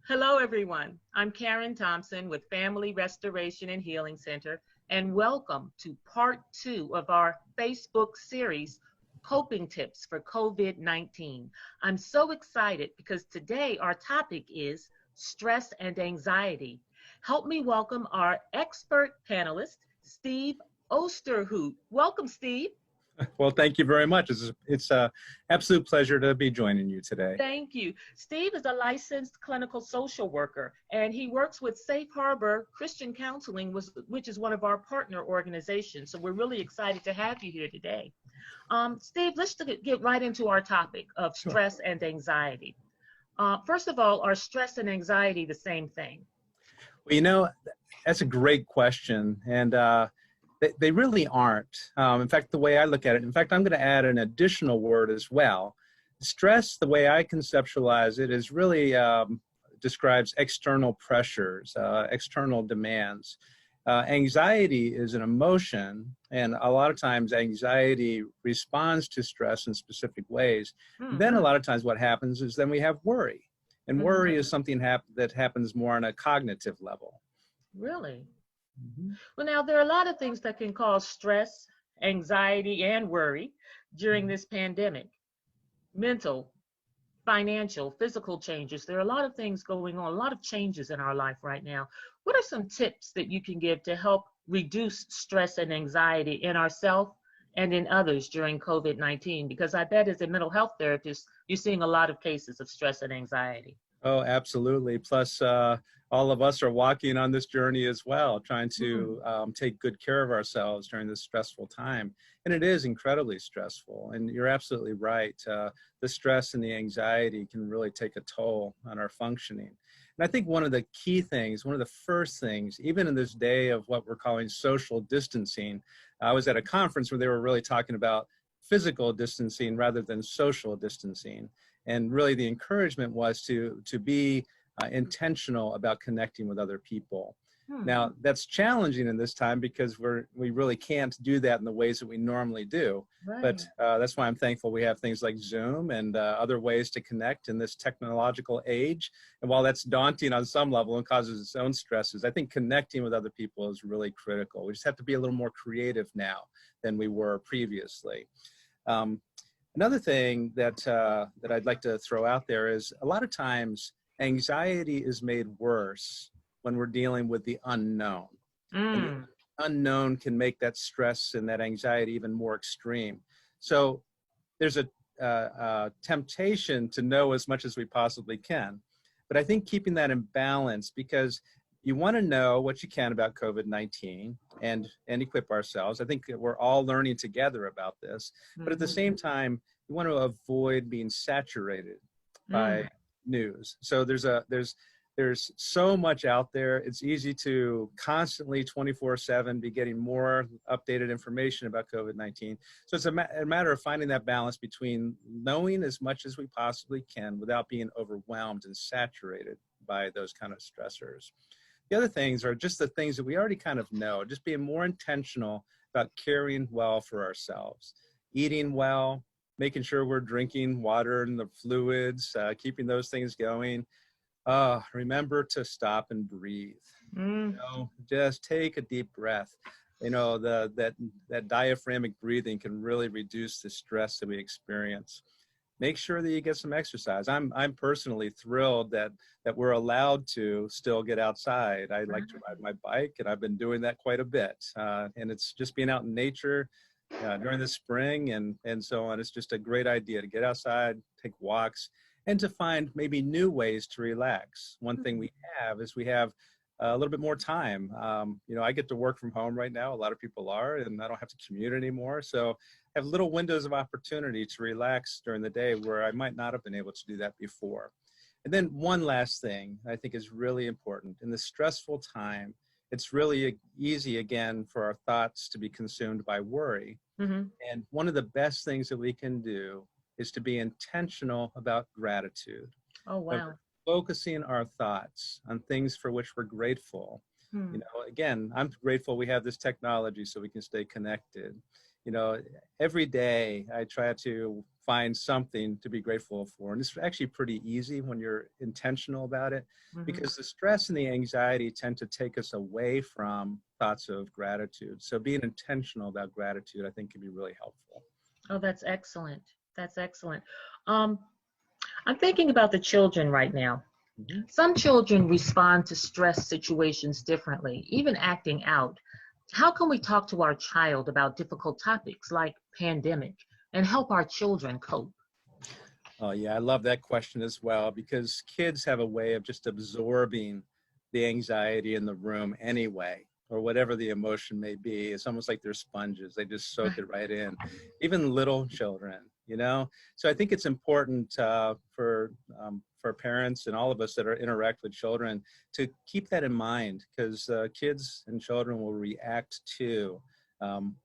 Hello, everyone. I'm Karen Thompson with Family Restoration and Healing Center, and welcome to part 2 of our Facebook series, Coping Tips for COVID-19. I'm so excited because today our topic is stress and anxiety. Help me welcome our expert panelist, Steve Osterhout. Welcome, Steve. Well, thank you very much. It's a absolute pleasure to be joining you today. Thank you. Steve is a licensed clinical social worker, and he works with Safe Harbor Christian Counseling, which is one of our partner organizations. So we're really excited to have you here today. Steve, let's get right into our topic of stress and anxiety. First of all, are stress and anxiety the same thing? Well, that's a great question. And they really aren't. In fact, the way I look at it, in fact, I'm going to add an additional word as well. Stress, the way I conceptualize it, is really describes external pressures, external demands. Anxiety is an emotion, and a lot of times anxiety responds to stress in specific ways. Mm-hmm. Then a lot of times what happens is then we have worry. And worry is something that happens more on a cognitive level. Really? Mm-hmm. Well, now, there are a lot of things that can cause stress, anxiety, and worry during this pandemic. Mental, financial, physical changes. There are a lot of things going on, a lot of changes in our life right now. What are some tips that you can give to help reduce stress and anxiety in ourselves and in others during COVID-19? Because I bet as a mental health therapist, you're seeing a lot of cases of stress and anxiety. Oh, absolutely. Plus, all of us are walking on this journey as well, trying to take good care of ourselves during this stressful time. And it is incredibly stressful. And you're absolutely right. The stress and the anxiety can really take a toll on our functioning. And I think one of the key things, one of the first things, even in this day of what we're calling social distancing, I was at a conference where they were really talking about physical distancing rather than social distancing. And really the encouragement was to be intentional about connecting with other people. Now, that's challenging in this time because we really can't do that in the ways that we normally do. Right. But that's why I'm thankful we have things like Zoom and other ways to connect in this technological age. And while that's daunting on some level and causes its own stresses, I think connecting with other people is really critical. We just have to be a little more creative now than we were previously. Another thing that I'd like to throw out there is a lot of times anxiety is made worse when we're dealing with the unknown. And the unknown can make that stress and that anxiety even more extreme. So there's a temptation to know as much as we possibly can. But I think keeping that in balance, because you want to know what you can about COVID-19 and equip ourselves. I think we're all learning together about this. But at the same time, you want to avoid being saturated by news. So there's so much out there. It's easy to constantly 24/7 be getting more updated information about COVID-19. So it's a matter of finding that balance between knowing as much as we possibly can without being overwhelmed and saturated by those kind of stressors. The other things are just the things that we already kind of know, just being more intentional about caring well for ourselves, eating well, making sure we're drinking water and the fluids, keeping those things going. Remember to stop and breathe. Just take a deep breath. That diaphragmatic breathing can really reduce the stress that we experience. Make sure that you get some exercise. I'm personally thrilled that we're allowed to still get outside. I like to ride my bike, and I've been doing that quite a bit. And it's just being out in nature during the spring and so on. It's just a great idea to get outside, take walks, and to find maybe new ways to relax. One thing we have is we have a little bit more time. I get to work from home right now. A lot of people are, and I don't have to commute anymore. So I have little windows of opportunity to relax during the day where I might not have been able to do that before. And then one last thing I think is really important. In this stressful time, it's really easy, again, for our thoughts to be consumed by worry. And one of the best things that we can do is to be intentional about gratitude. Oh, wow. Focusing our thoughts on things for which we're grateful. Again, I'm grateful we have this technology so we can stay connected. you know, every day I try to find something to be grateful for. And it's actually pretty easy when you're intentional about it, because the stress and the anxiety tend to take us away from thoughts of gratitude. So being intentional about gratitude, I think, can be really helpful. Oh, that's excellent. That's excellent. Um, I'm thinking about the children right now. Some children respond to stress situations differently, even acting out. How can we talk to our child about difficult topics like pandemic and help our children cope? Oh, yeah, I love that question as well, because kids have a way of just absorbing the anxiety in the room anyway, or whatever the emotion may be. It's almost like they're sponges. They just soak it right in, even little children, you know? So I think it's important for parents and all of us that interact with children to keep that in mind, because kids and children will react to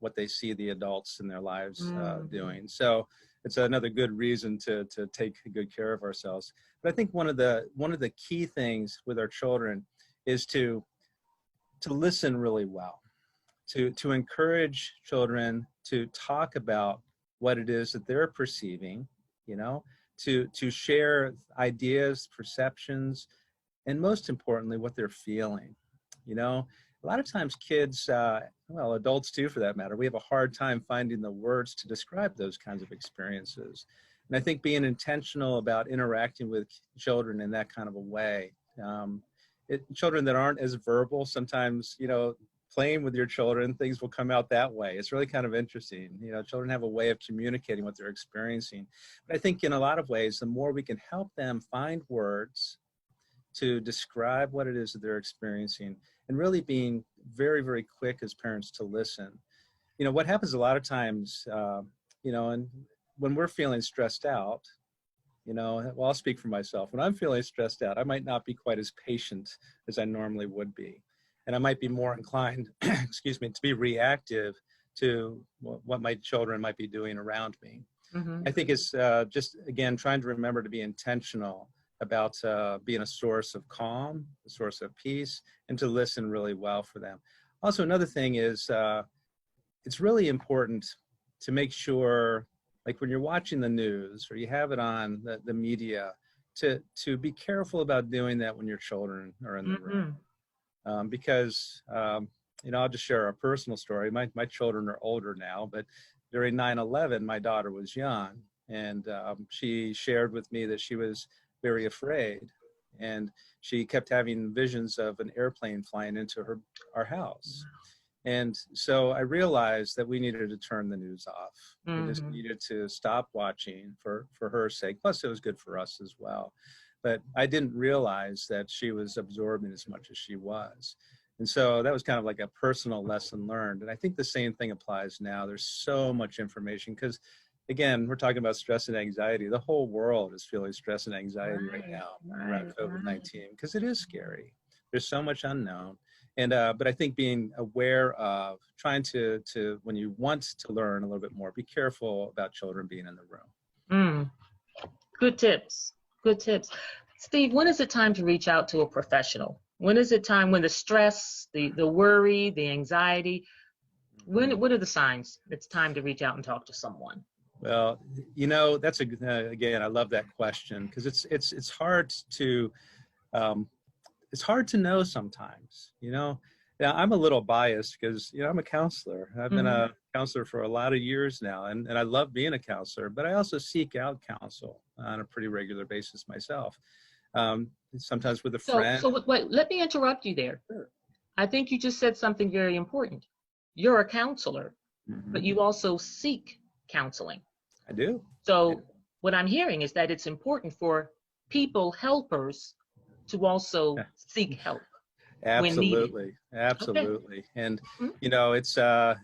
what they see the adults in their lives doing. So it's another good reason to take good care of ourselves. But I think one of the key things with our children is to listen really well, to encourage children to talk about what it is that they're perceiving, you know, to share ideas, perceptions, and most importantly, what they're feeling. You know, a lot of times kids, well, adults too, for that matter, we have a hard time finding the words to describe those kinds of experiences. And I think being intentional about interacting with children in that kind of a way, children that aren't as verbal, sometimes, you know, playing with your children, things will come out that way. It's really kind of interesting. You know, children have a way of communicating what they're experiencing. But I think in a lot of ways, the more we can help them find words to describe what it is that they're experiencing, and really being very, very quick as parents to listen. You know, what happens a lot of times, you know, and when we're feeling stressed out, you know, well, I'll speak for myself. When I'm feeling stressed out, I might not be quite as patient as I normally would be. And I might be more inclined, excuse me, to be reactive to what my children might be doing around me. I think it's just, again, trying to remember to be intentional about being a source of calm, a source of peace, and to listen really well for them. Also, another thing is it's really important to make sure, like when you're watching the news or you have it on the media, to be careful about doing that when your children are in the room. Because, you know, I'll just share a personal story. My children are older now, but during 9/11, my daughter was young, and she shared with me that she was very afraid, and she kept having visions of an airplane flying into our house. And so I realized that we needed to turn the news off. We just needed to stop watching for her sake. Plus, it was good for us as well. But I didn't realize that she was absorbing as much as she was. And so that was kind of like a personal lesson learned. And I think the same thing applies now. There's so much information because, again, we're talking about stress and anxiety. The whole world is feeling stress and anxiety right now around COVID-19 because it is scary. There's so much unknown. And but I think being aware of trying to when you want to learn a little bit more, be careful about children being in the room. Good tips. Good tips. Steve, when is it time to reach out to a professional? When is it time, when the stress, the worry, the anxiety, what are the signs it's time to reach out and talk to someone? Well, you know, that's again, I love that question because it's hard to know sometimes, you know. Now, I'm a little biased because, you know, I'm a counselor. I've been a counselor for a lot of years now, and I love being a counselor, but I also seek out counsel on a pretty regular basis myself, sometimes with a friend. So wait, let me interrupt you there. Sure. I think you just said something very important. You're a counselor, but you also seek counseling. I do. So what I'm hearing is that it's important for people, helpers, to also seek help. Absolutely, absolutely. Okay. And you know, it's a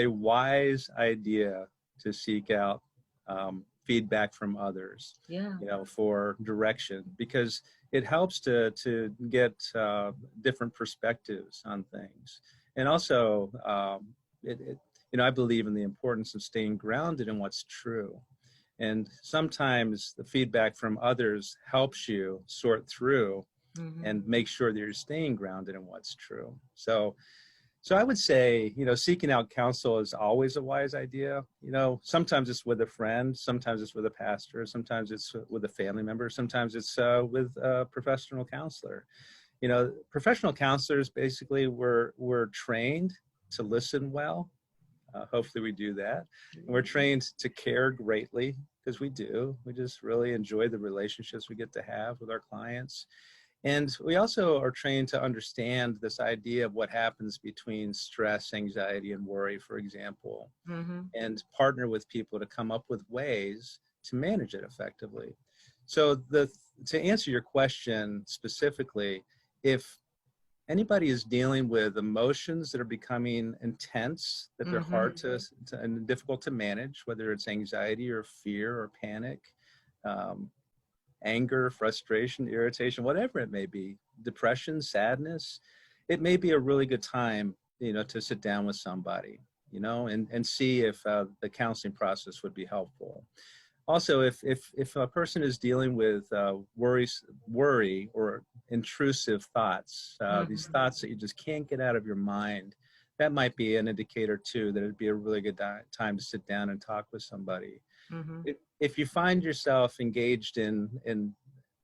wise idea to seek out feedback from others. You know, for direction, because it helps to get different perspectives on things, and also you know, I believe in the importance of staying grounded in what's true. And sometimes the feedback from others helps you sort through and make sure that you're staying grounded in what's true. So So I would say, seeking out counsel is always a wise idea. Sometimes it's with a friend, sometimes it's with a pastor, sometimes it's with a family member, sometimes it's with a professional counselor. Professional counselors basically we're trained to listen well. Hopefully we do that. And we're trained to care greatly, because we do. We just really enjoy the relationships we get to have with our clients. And we also are trained to understand this idea of what happens between stress, anxiety, and worry, for example, and partner with people to come up with ways to manage it effectively. So to answer your question specifically, if anybody is dealing with emotions that are becoming intense, that they're hard to and difficult to manage, whether it's anxiety or fear or panic, anger, frustration, irritation, whatever it may be, depression, sadness, it may be a really good time, to sit down with somebody, and see if the counseling process would be helpful. Also, if a person is dealing with worry or intrusive thoughts, these thoughts that you just can't get out of your mind, that might be an indicator too that it'd be a really good time to sit down and talk with somebody. If you find yourself engaged in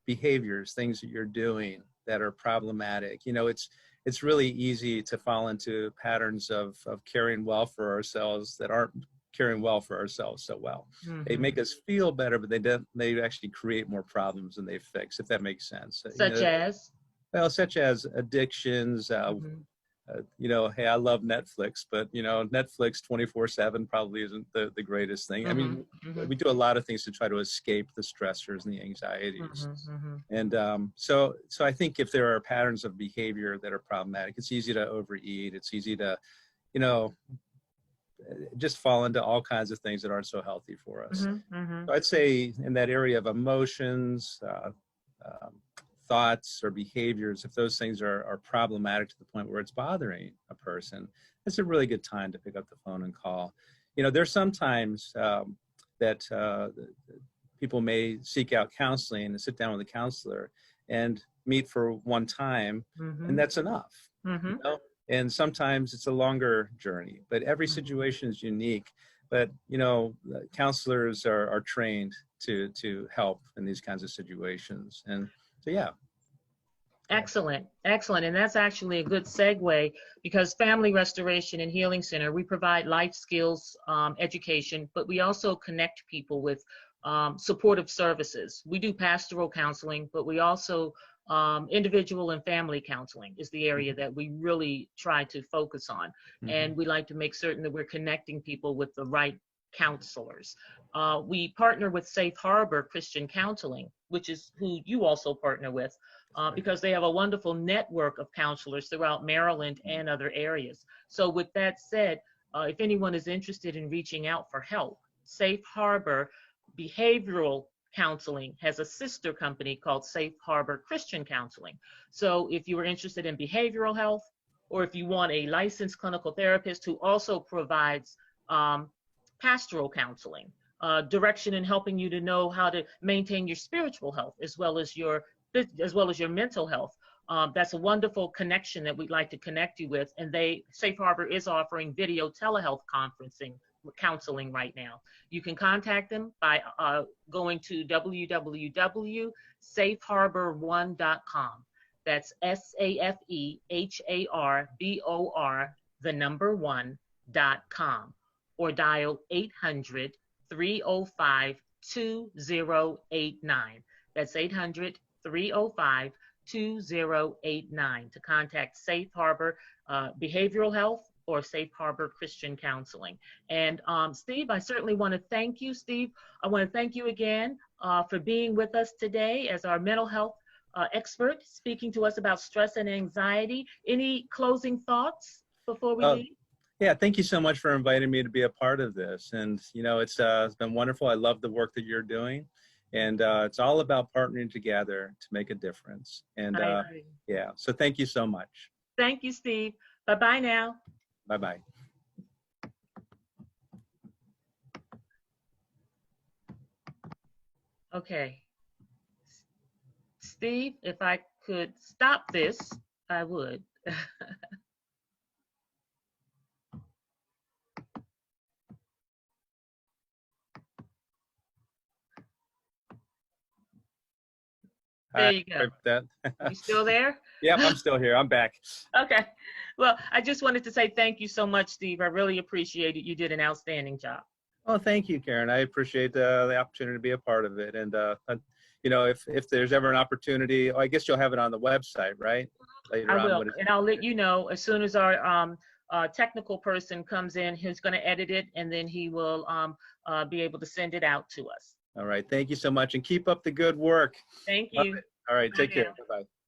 behaviors, things that you're doing that are problematic, it's really easy to fall into patterns of caring well for ourselves that aren't caring well for ourselves so well. They make us feel better, but they actually create more problems than they fix, if that makes sense. Such as? Well, such as addictions, hey, I love Netflix, but Netflix 24/7 probably isn't the greatest thing. I mean, we do a lot of things to try to escape the stressors and the anxieties. And so I think if there are patterns of behavior that are problematic, it's easy to overeat. It's easy to, just fall into all kinds of things that aren't so healthy for us. So I'd say in that area of emotions, thoughts or behaviors, if those things are problematic to the point where it's bothering a person, it's a really good time to pick up the phone and call. There's sometimes that people may seek out counseling and sit down with a counselor and meet for one time, and that's enough. And sometimes it's a longer journey, but every situation is unique. But counselors are trained to help in these kinds of situations. And so, yeah. Excellent. And that's actually a good segue, because Family Restoration and Healing Center, we provide life skills education, but we also connect people with supportive services. We do pastoral counseling, but we also individual and family counseling is the area that we really try to focus on. And we like to make certain that we're connecting people with the right counselors. We partner with Safe Harbor Christian Counseling, which is who you also partner with, because they have a wonderful network of counselors throughout Maryland and other areas. So with that said, if anyone is interested in reaching out for help, Safe Harbor Behavioral Counseling has a sister company called Safe Harbor Christian Counseling. So if you are interested in behavioral health, or if you want a licensed clinical therapist who also provides pastoral counseling, direction in helping you to know how to maintain your spiritual health as well as your mental health, that's a wonderful connection that we'd like to connect you with. And Safe Harbor is offering video telehealth counseling right now. You can contact them by going to www.safeharbor1.com. That's SAFEHARBOR1.com, or dial 800-305-2089. That's 800-305-2089 to contact Safe Harbor Behavioral Health or Safe Harbor Christian Counseling. And Steve, I certainly want to thank you. Steve, I want to thank you again for being with us today as our mental health expert, speaking to us about stress and anxiety. Any closing thoughts before we leave? Yeah, thank you so much for inviting me to be a part of this. And, it's been wonderful. I love the work that you're doing. And it's all about partnering together to make a difference. And yeah, so thank you so much. Thank you, Steve. Bye-bye now. Bye-bye. Okay. Steve, if I could stop this, I would. There you go. That. You still there? Yep, I'm still here. I'm back. Okay. Well, I just wanted to say thank you so much, Steve. I really appreciate it. You did an outstanding job. Oh, thank you, Karen. I appreciate the opportunity to be a part of it. And, you know, if there's ever an opportunity, I guess you'll have it on the website, right? Later I on. will, and I'll let you know as soon as our technical person comes in who's going to edit it, and then he will be able to send it out to us. All right. Thank you so much, and keep up the good work. Thank Love you. it. All right. Bye Take care. now. Bye-bye.